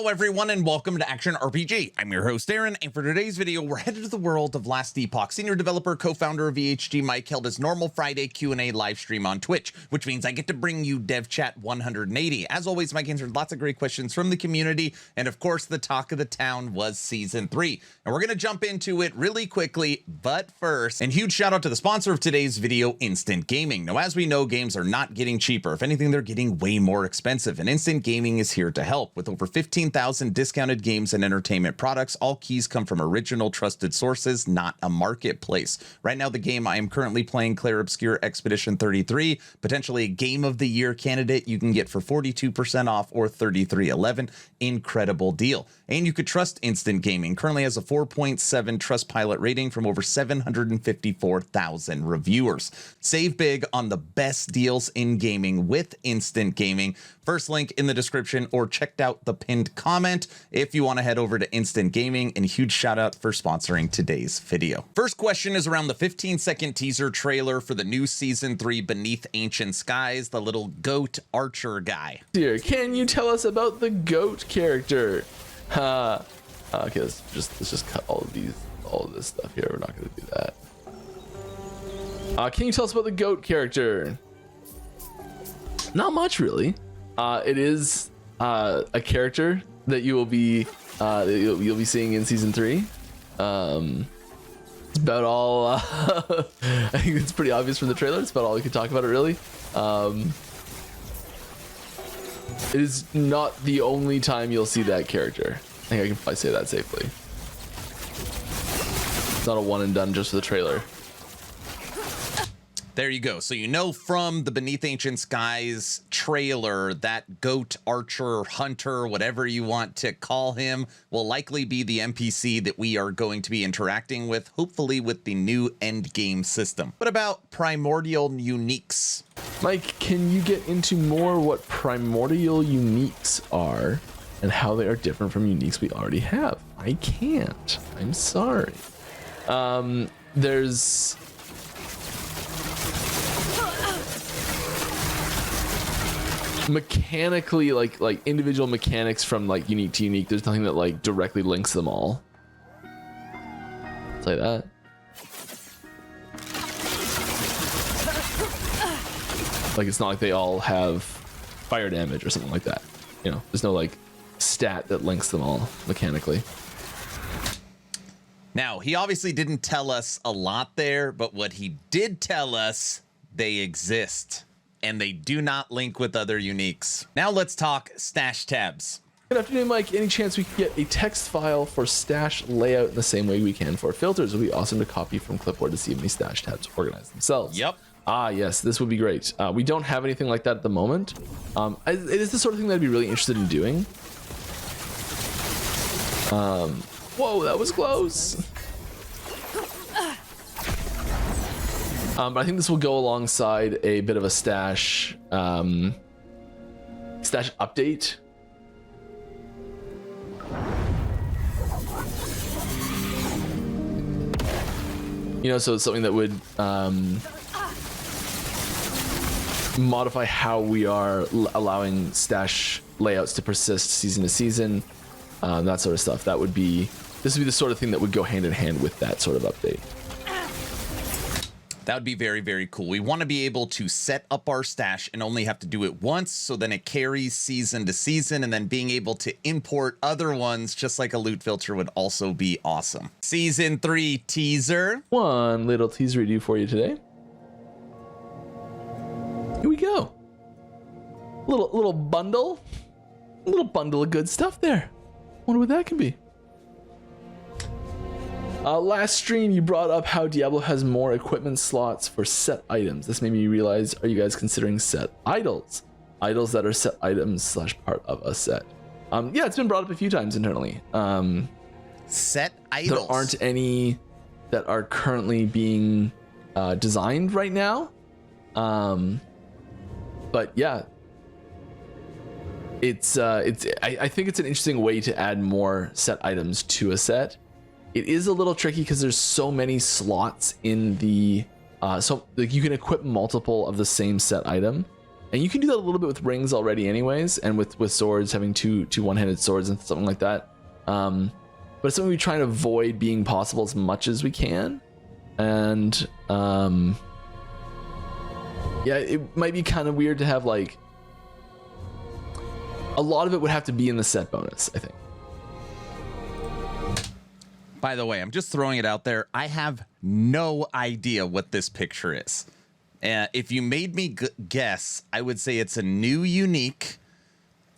everyone, and welcome to Action RPG. I'm your host Aaron, and for today's video we're headed to the world of Last Epoch. Senior developer, co-founder of VHG Mike held his normal Friday Q&A live stream on Twitch, which means I get to bring you Dev Chat 180. As always, Mike answered lots of great questions from the community, and of course the talk of the town was Season 3. And we're going to jump into it really quickly, but first, and huge shout out to the sponsor of today's video, Instant Gaming. Now, as we know, games are not getting cheaper. If anything, they're getting way more expensive, and Instant Gaming is here to help. With over 15,000 discounted games and entertainment products, all keys come from original trusted sources, not a marketplace. Right now, the game I am currently playing, Clair Obscur Expedition 33, potentially a Game of the Year candidate, you can get for 42% off or $33.11. Incredible deal. And you could trust Instant Gaming. Currently has a 4.7 Trustpilot rating from over 754,000 reviewers. Save big on the best deals in gaming with Instant Gaming. First link in the description, or checked out the pinned comment if you want to head over to Instant Gaming, and huge shout out for sponsoring today's video. First question is around the 15-second teaser trailer for the new Season 3 Beneath Ancient Skies, the little goat archer guy. Dear, can you tell us about the goat character? Okay, let's just cut all of this stuff here. We're not gonna do that. Can you tell us about the goat character? Not much, really. It is a character that you will be you'll be seeing in Season 3. It's about all. I think it's pretty obvious from the trailer. It's about all we can talk about it, really. It is not the only time you'll see that character. I think I can probably say that safely. It's not a one and done just for the trailer. There you go. So you know from the Beneath Ancient Skies trailer that goat archer hunter, whatever you want to call him, will likely be the NPC that we are going to be interacting with, hopefully with the new end game system. What about Primordial Uniques? Mike, can you get into more what Primordial Uniques are and how they are different from Uniques we already have? I can't. I'm sorry. There's mechanically like individual mechanics from like unique to unique. There's nothing that like directly links them all. I'll say that. Like, it's not like they all have fire damage or something like that. You know, there's no like stat that links them all mechanically. Now, he obviously didn't tell us a lot there, but what he did tell us, they exist, and they do not link with other uniques. Now let's talk stash tabs. Good afternoon, Mike. Any chance we could get a text file for stash layout in the same way we can for filters? It would be awesome to copy from clipboard to see if any stash tabs organize themselves. Yep. Ah, yes, this would be great. We don't have anything like that at the moment. It is the sort of thing that I'd be really interested in doing. Whoa, that was close. But I think this will go alongside a bit of a stash update. You know, so it's something that would modify how we are allowing stash layouts to persist season to season, that sort of stuff. This would be the sort of thing that would go hand in hand with that sort of update. That would be very, very cool. We want to be able to set up our stash and only have to do it once, so then it carries season to season, and then being able to import other ones just like a loot filter would also be awesome. Season 3 teaser. One little teaser review for you today. Here we go. Little bundle of good stuff there. Wonder what that can be. Last stream, you brought up how Diablo has more equipment slots for set items. This made me realize, are you guys considering set idols? Idols that are set items / part of a set. Yeah, it's been brought up a few times internally. Set idols. There aren't any that are currently being designed right now. But yeah, I think it's an interesting way to add more set items to a set. It is a little tricky because there's so many slots in the so like you can equip multiple of the same set item, And you can do that a little bit with rings already anyways, and with swords, having two one-handed swords and something like that. But it's something we try and avoid being possible as much as we can. And yeah, it might be kind of weird to have like a lot of it would have to be in the set bonus, I think. By the way, I'm just throwing it out there. I have no idea what this picture is. If you made me guess, I would say it's a new unique,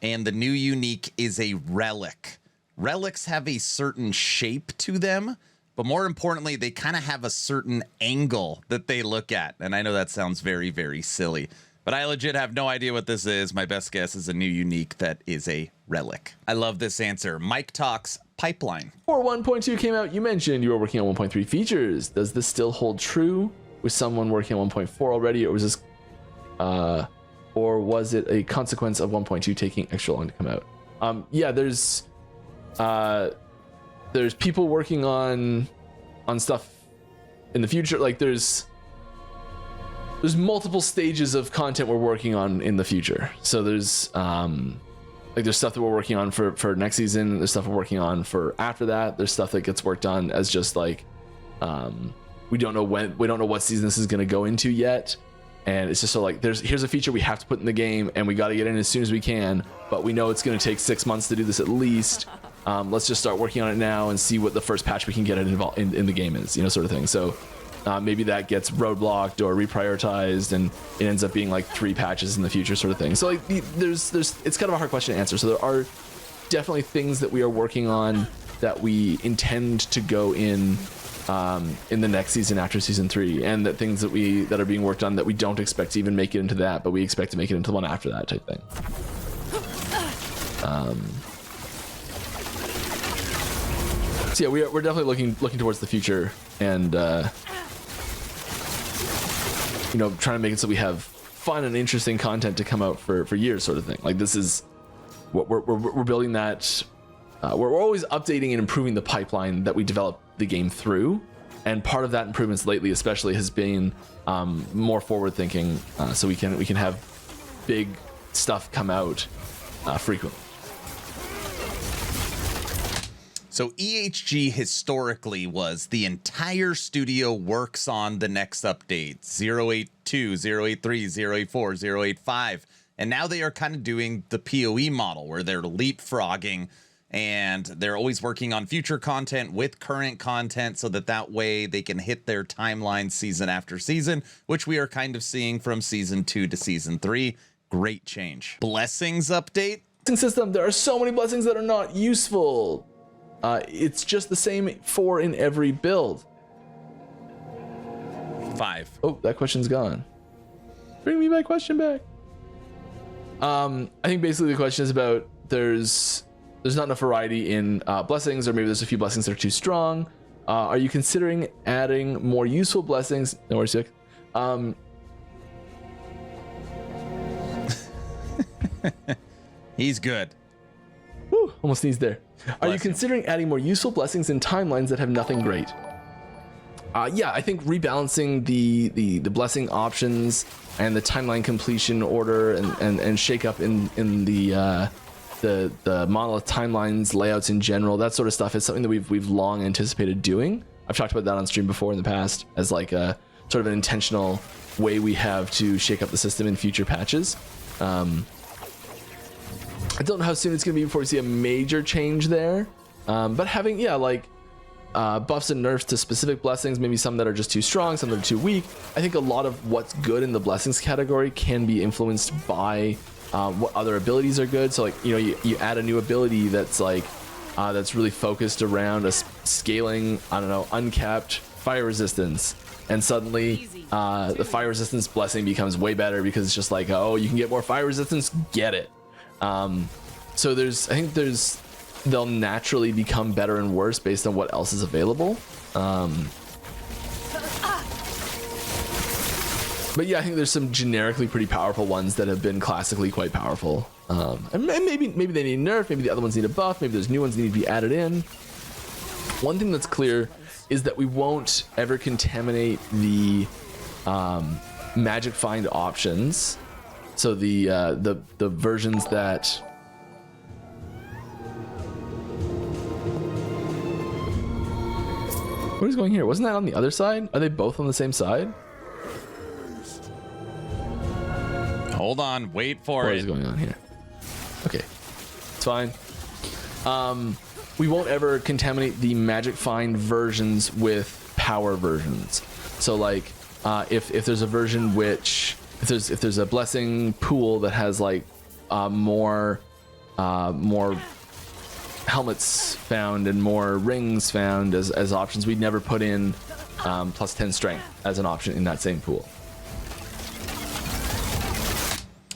and the new unique is a relic. Relics have a certain shape to them, but more importantly, they kind of have a certain angle that they look at. And I know that sounds very, very silly, but I legit have no idea what this is. My best guess is a new unique that is a relic. I love this answer. Mike Talks Pipeline. Before 1.2 came out, you mentioned you were working on 1.3 features. Does this still hold true? Was someone working on 1.4 already, or was this, or was it a consequence of 1.2 taking extra long to come out? Yeah, there's people working on stuff in the future. Like there's multiple stages of content we're working on in the future. So there's like there's stuff that we're working on for next season. There's stuff we're working on for after that. There's stuff that gets worked on as just like we don't know what season this is going to go into yet, and it's just so like here's a feature we have to put in the game and we got to get in as soon as we can, but we know it's going to take 6 months to do this at least. Let's just start working on it now and see what the first patch we can get involved in the game is, sort of thing. So maybe that gets roadblocked or reprioritized, and it ends up being like 3 patches in the future, sort of thing. So like there's it's kind of a hard question to answer. So there are definitely things that we are working on that we intend to go in the next season after season 3, and that things that are being worked on that we don't expect to even make it into that, but we expect to make it into the one after that type thing. So yeah, we're definitely looking towards the future, and trying to make it so we have fun and interesting content to come out for years, sort of thing. Like this is what we're building that. We're always updating and improving the pipeline that we develop the game through, and part of that improvements lately especially has been more forward thinking, so we can have big stuff come out frequently. So EHG historically was the entire studio works on the next update, 082, 083, 084, 085, and now they are kind of doing the PoE model where they're leapfrogging, and they're always working on future content with current content so that way they can hit their timeline season after season, which we are kind of seeing from season 2 to season 3. Great change. Blessings update. System, there are so many blessings that are not useful. It's just the same 4 in every build. 5. Oh, that question's gone. Bring me my question back. I think basically the question is about there's not enough variety in blessings, or maybe there's a few blessings that are too strong. Are you considering adding more useful blessings? No worries, Dick. He's good. Woo, almost sneezed there. Are you Bless you. considering adding more useful blessings in timelines that have nothing great? Yeah, I think rebalancing the blessing options and the timeline completion order and shake up in the monolith timelines layouts in general, that sort of stuff is something that we've long anticipated doing. I've talked about that on stream before in the past as like a sort of an intentional way we have to shake up the system in future patches. I don't know how soon it's going to be before we see a major change there, but having buffs and nerfs to specific blessings, maybe some that are just too strong, some that are too weak. I think a lot of what's good in the blessings category can be influenced by what other abilities are good. So like you add a new ability that's like that's really focused around a scaling, I don't know, uncapped fire resistance, and suddenly the fire resistance blessing becomes way better because it's just like, oh, you can get more fire resistance, get it. So I think they'll naturally become better and worse based on what else is available. But yeah, I think there's some generically pretty powerful ones that have been classically quite powerful. And maybe they need a nerf, maybe the other ones need a buff, maybe there's new ones that need to be added in. One thing that's clear is that we won't ever contaminate the magic find options So the versions that what is going here? Wasn't that on the other side? Are they both on the same side? Hold on, wait for What it. is going on here? Okay, it's fine. We won't ever contaminate the Magic Find versions with power versions. So like, if there's a version which if there's a blessing pool that has like more helmets found and more rings found as options, we'd never put in plus 10 strength as an option in that same pool.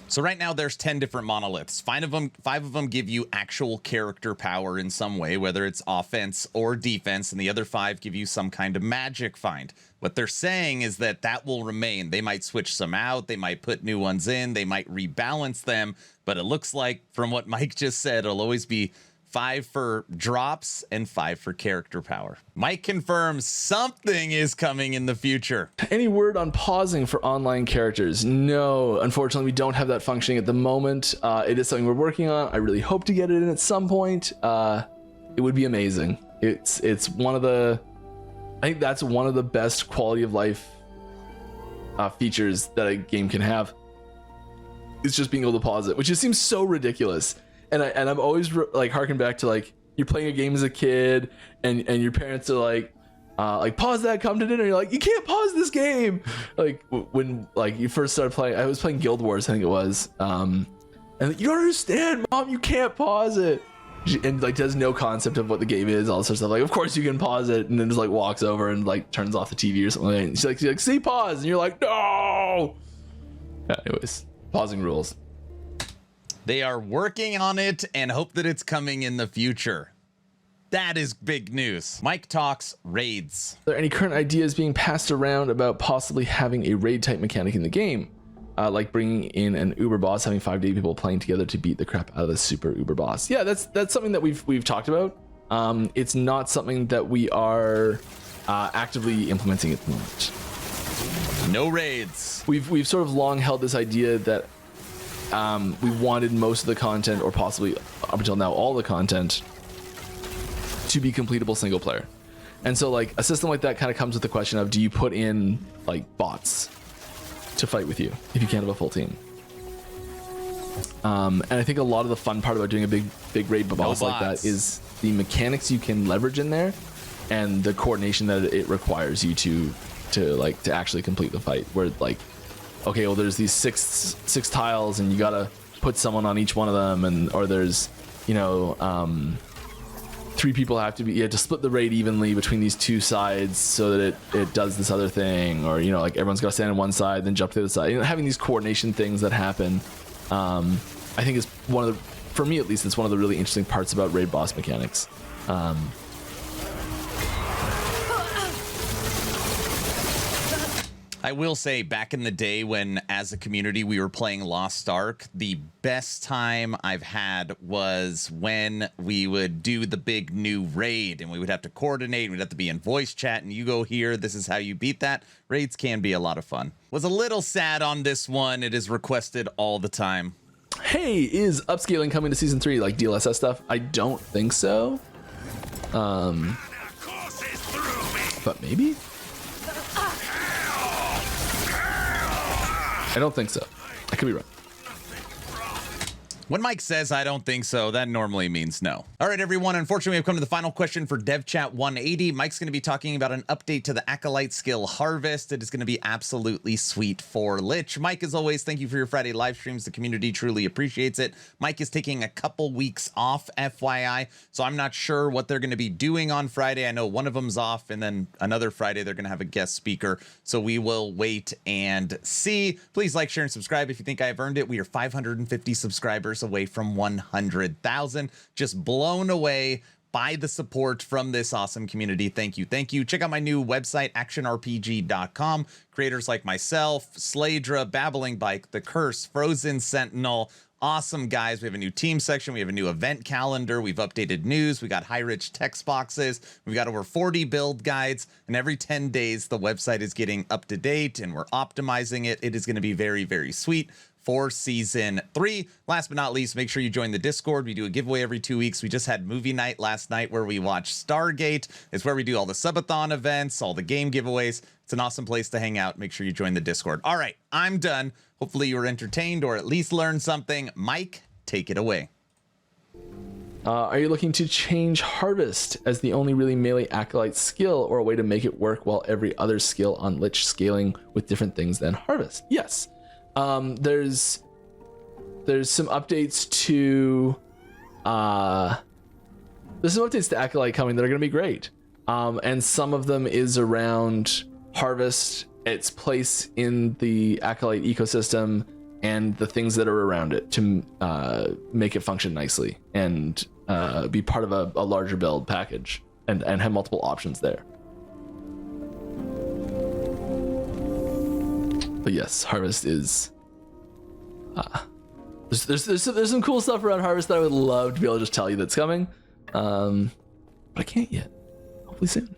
So right now there's 10 different monoliths. Five of them give you actual character power in some way, whether it's offense or defense, and the other 5 give you some kind of magic find. What they're saying is that that will remain. They might switch some out, they might put new ones in, they might rebalance them, but it looks like from what Mike just said, it'll always be 5 for drops and 5 for character power. Mike confirms something is coming in the future. Any word on pausing for online characters? No, unfortunately, we don't have that functioning at the moment. It is something we're working on. I really hope to get it in at some point. It would be amazing. It's one of the, I think that's one of the best quality of life features that a game can have. It's just being able to pause it, which just seems so ridiculous. And I'm always like harken back to like you're playing a game as a kid and your parents are like pause that, come to dinner. You're like, you can't pause this game. Like when like you first started playing, I was playing Guild Wars, I think it was. And you don't understand, Mom, you can't pause it. And like does no concept of what the game is, all this sort of stuff. Like, of course you can pause it, and then just like walks over and like turns off the TV or something. And she's like, see, pause, and you're like, no. Yeah, anyways, pausing rules. They are working on it and hope that it's coming in the future. That is big news. Mike talks raids. Are there any current ideas being passed around about possibly having a raid type mechanic in the game? Like bringing in an uber boss, having 5-day people playing together to beat the crap out of the super uber boss. Yeah, that's something that we've talked about. It's not something that we are actively implementing at the moment. No raids. We've sort of long held this idea that we wanted most of the content, or possibly up until now all the content, to be completable single player. And so like a system like that kind of comes with the question of, do you put in like bots to fight with you if you can't have a full team? And I think a lot of the fun part about doing a big raid boss like that is the mechanics you can leverage in there and the coordination that it requires you to actually complete the fight, where like, okay, well, there's these six tiles and you gotta put someone on each one of them, or there's, 3 people have to be, you have to split the raid evenly between these 2 sides so that it does this other thing, or like everyone's gotta stand on one side then jump to the other side. Having these coordination things that happen, I think is one of the, for me at least, it's one of the really interesting parts about raid boss mechanics. I will say, back in the day when, as a community, we were playing Lost Ark, the best time I've had was when we would do the big new raid, and we would have to coordinate, and we'd have to be in voice chat, and you go here, this is how you beat that. Raids can be a lot of fun. Was a little sad on this one. It is requested all the time. Hey, is upscaling coming to season 3, like DLSS stuff? I don't think so. But maybe? I don't think so. I could be wrong. When Mike says I don't think so, that normally means no. All right, everyone. Unfortunately, we've come to the final question for Dev Chat 180. Mike's going to be talking about an update to the Acolyte skill Harvest. It is going to be absolutely sweet for Lich. Mike, as always, thank you for your Friday live streams. The community truly appreciates it. Mike is taking a couple weeks off, FYI, so I'm not sure what they're going to be doing on Friday. I know one of them's off, and then another Friday they're going to have a guest speaker, so we will wait and see. Please like, share, and subscribe if you think I have earned it. We are 550 subscribers away from 100,000. Just blown away by the support from this awesome community. Thank you. Check out my new website, actionrpg.com. creators like myself, Sladra, Babbling Bike, The Curse, Frozen Sentinel. Awesome guys. We have a new team section. We have a new event calendar. We've updated news. We got high rich text boxes. We've got over 40 build guides. And every 10 days, the website is getting up to date and we're optimizing it. It is going to be very, very sweet for season 3. Last but not least, make sure you join the Discord. We do a giveaway every 2 weeks. We just had movie night last night where we watched Stargate. It's where we do all the subathon events, all the game giveaways. It's an awesome place to hang out. Make sure you join the Discord. All right, I'm done. Hopefully you were entertained or at least learned something. Mike, take it away. Are you looking to change Harvest as the only really melee Acolyte skill, or a way to make it work while every other skill on Lich scaling with different things than Harvest? Yes. There's some updates to Acolyte coming that are going to be great. And some of them is around Harvest, its place in the Acolyte ecosystem, and the things that are around it to make it function nicely and be part of a larger build package and have multiple options there. But yes, Harvest is there's some cool stuff around Harvest that I would love to be able to just tell you that's coming, but I can't yet. Hopefully soon.